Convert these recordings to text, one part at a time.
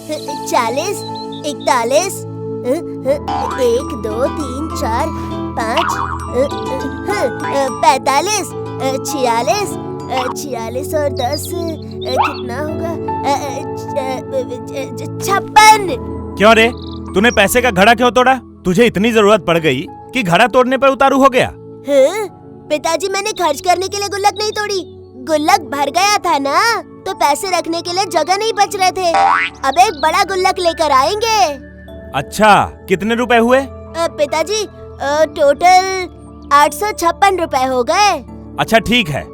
40, 41, 1, 2, 3, 4, 5, 45, 46, 46 और 10 कितना होगा? 56। क्यों रे, तूने पैसे का घड़ा क्यों तोड़ा? तुझे इतनी जरूरत पड़ गई कि घड़ा तोड़ने पर उतारू हो गया? पिताजी, मैंने खर्च करने के लिए गुल्लक नहीं तोड़ी, गुल्लक भर गया था ना, तो पैसे रखने के लिए जगह नहीं बच रहे थे। अब एक बड़ा गुल्लक लेकर आएंगे। अच्छा, कितने रुपए हुए? पिताजी, टोटल 856 रुपए हो गए। अच्छा ठीक है,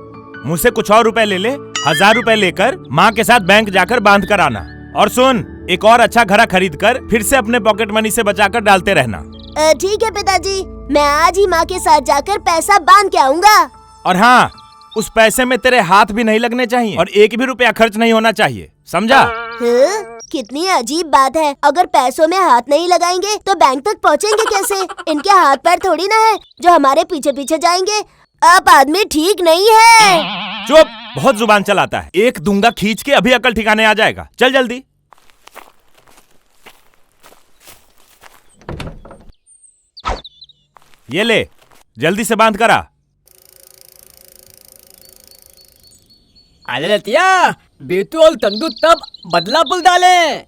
मुझसे कुछ और रुपए ले ले। 1000 रुपए लेकर माँ के साथ बैंक जाकर बांध कर आना। और सुन, एक और अच्छा घड़ा खरीद कर फिर से अपने पॉकेट मनी से बचाकर डालते रहना। ठीक है पिताजी, मैं आज ही माँ के साथ जाकर पैसा बांध के आऊँगा। और हाँ, उस पैसे में तेरे हाथ भी नहीं लगने चाहिए और एक भी रुपया खर्च नहीं होना चाहिए, समझा? कितनी अजीब बात है, अगर पैसों में हाथ नहीं लगाएंगे तो बैंक तक पहुँचेंगे कैसे? इनके हाथ पैर थोड़ी ना है जो हमारे पीछे पीछे जाएंगे। आप आदमी ठीक नहीं है। चुप, बहुत जुबान चलाता है। एक दूंगा खींच के, अभी अकल ठिकाने आ जाएगा। चल जल्दी। ये ले, जल्दी से बांध करा। अरे लतिया, बेतू और तंदू तब बदला पुल डाले।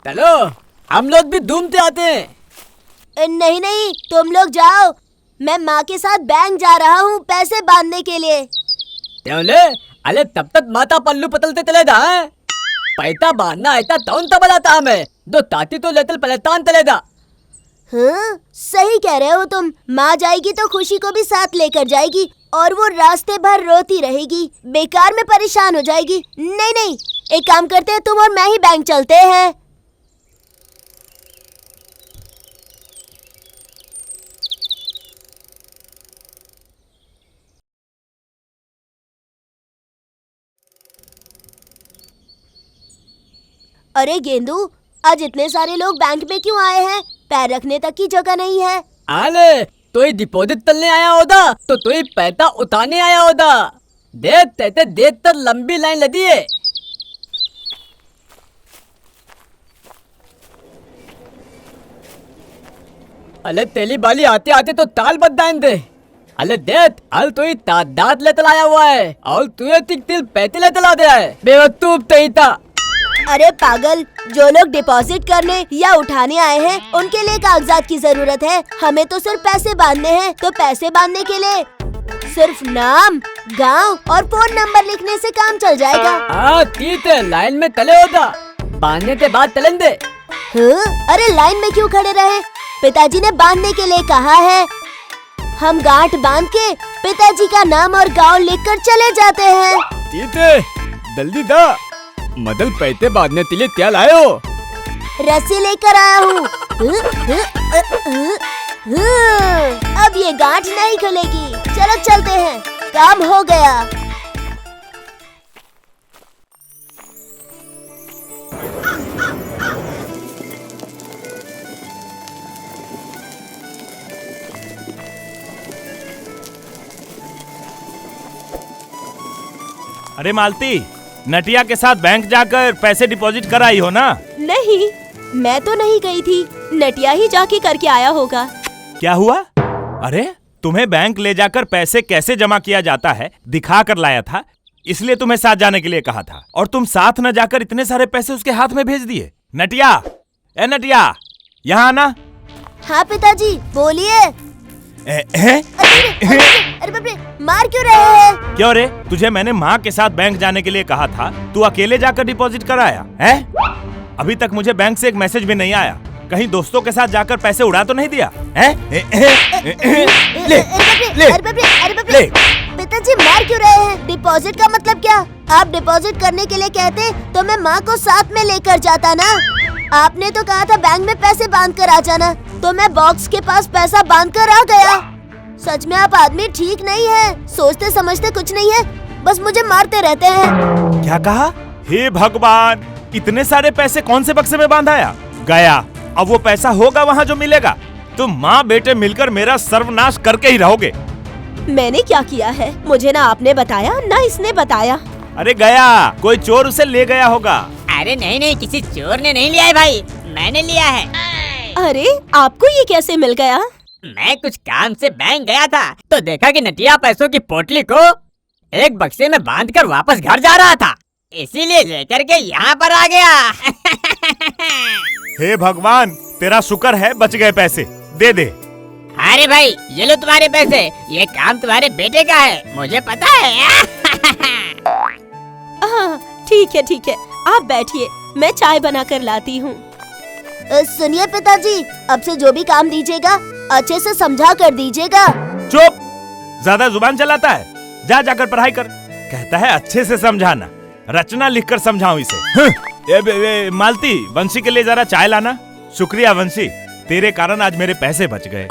चलो, हम लोग भी घूमते आते हैं। नहीं नहीं, तुम लोग जाओ, मैं माँ के साथ बैंक जा रहा हूँ पैसे बांधने के लिए। अरे तब तक माता पल्लू पतलते चले दा। पैसा बांधना ऐसा तौन तबलाता हमें, दो ताती तो लेतल पलतान तले दा। हाँ, सही कह रहे हो तुम। माँ जाएगी तो खुशी को भी साथ लेकर जाएगी और वो रास्ते भर रोती रहेगी, बेकार में परेशान हो जाएगी। नहीं नहीं, एक काम करते हैं, तुम और मैं ही बैंक चलते हैं। अरे गेंदू, आज इतने सारे लोग बैंक में क्यों आए हैं? पैर रखने तक की जगह नहीं है। आले, तो ही डिपॉजिट तलने आया होता तो ही पैसा उठाने आया होता। देख तर लंबी लाइन लगी है। अले तेली बाली आते आते तो ताल बददान दे। अले देख, अल तो ही तादाद ले तलाया हुआ है और तुझे तिल पैते ले तला दिया है। बेवकूफ तही था। अरे पागल, जो लोग डिपॉजिट करने या उठाने आए हैं उनके लिए कागजात की जरूरत है, हमें तो सिर्फ पैसे बांधने हैं। तो पैसे बांधने के लिए सिर्फ नाम, गांव और फोन नंबर लिखने से काम चल जाएगा। ठीक है, लाइन में तले होता, बांधने के बाद तलन दे। अरे लाइन में क्यों खड़े रहे? पिताजी ने बांधने के लिए कहा है। हम गांठ बांध के पिताजी का नाम और गांव लिखकर चले जाते हैं। ठीक है, जल्दी दा। मदल पैसे बांधने के लिए क्या लाए हो? रस्सी लेकर आया हूँ। अब ये गांठ नहीं खुलेगी। चलो चलते हैं, काम हो गया। अरे मालती, नटिया के साथ बैंक जाकर पैसे डिपॉजिट कराई हो ना? नहीं, मैं तो नहीं गई थी, नटिया ही जाके करके आया होगा। क्या हुआ? अरे तुम्हें बैंक ले जाकर पैसे कैसे जमा किया जाता है दिखा कर लाया था, इसलिए तुम्हें साथ जाने के लिए कहा था और तुम साथ न जाकर इतने सारे पैसे उसके हाथ में भेज दिए। नटिया, ए नटिया, यहाँ आना। हाँ पिताजी, बोलिए। अरे बाप रे, मार क्यों रहे हैं? क्यों रे, तुझे मैंने माँ के साथ बैंक जाने के लिए कहा था, तू अकेले जाकर डिपॉजिट कराया है? अभी तक मुझे बैंक से एक मैसेज भी नहीं आया, कहीं दोस्तों के साथ जाकर पैसे उड़ा तो नहीं दिया है? ले। पिताजी मार क्यों रहे हैं? डिपॉजिट का मतलब क्या? आप डिपॉजिट करने के लिए कहते तो मैं माँ को साथ में लेकर जाता ना। आपने तो कहा था बैंक में पैसे बांध कर आ जाना, तो मैं बॉक्स के पास पैसा बांध कर आ गया। सच में आप आदमी ठीक नहीं है, सोचते समझते कुछ नहीं है, बस मुझे मारते रहते हैं। क्या कहा? हे भगवान, इतने सारे पैसे कौन से बक्से में बांधाया? गया, अब वो पैसा होगा वहाँ जो मिलेगा। तुम माँ बेटे मिलकर मेरा सर्वनाश करके ही रहोगे। मैंने क्या किया है? मुझे ना आपने बताया ना इसने बताया। अरे गया, कोई चोर उसे ले गया होगा। अरे नहीं नहीं, किसी चोर ने नहीं लिया है भाई, मैंने लिया है। अरे आपको ये कैसे मिल गया? मैं कुछ काम से बैंक गया था तो देखा कि नटिया पैसों की पोटली को एक बक्से में बांधकर वापस घर जा रहा था, इसीलिए लेकर के यहाँ पर आ गया। हे भगवान, तेरा शुक्र है बच गए पैसे, दे दे। अरे भाई ये लो तुम्हारे पैसे, ये काम तुम्हारे बेटे का है, मुझे पता है। हाँ ठीक है, आप बैठिए, मैं चाय बना कर लाती हूँ। सुनिए पिताजी, अब से जो भी काम दीजिएगा अच्छे से समझा कर दीजिएगा। चुप, ज्यादा जुबान चलाता है, जा जाकर पढ़ाई कर। कहता है अच्छे से समझाना, रचना लिखकर समझाऊं इसे। मालती, वंशी के लिए जरा चाय लाना। शुक्रिया वंशी, तेरे कारण आज मेरे पैसे बच गए।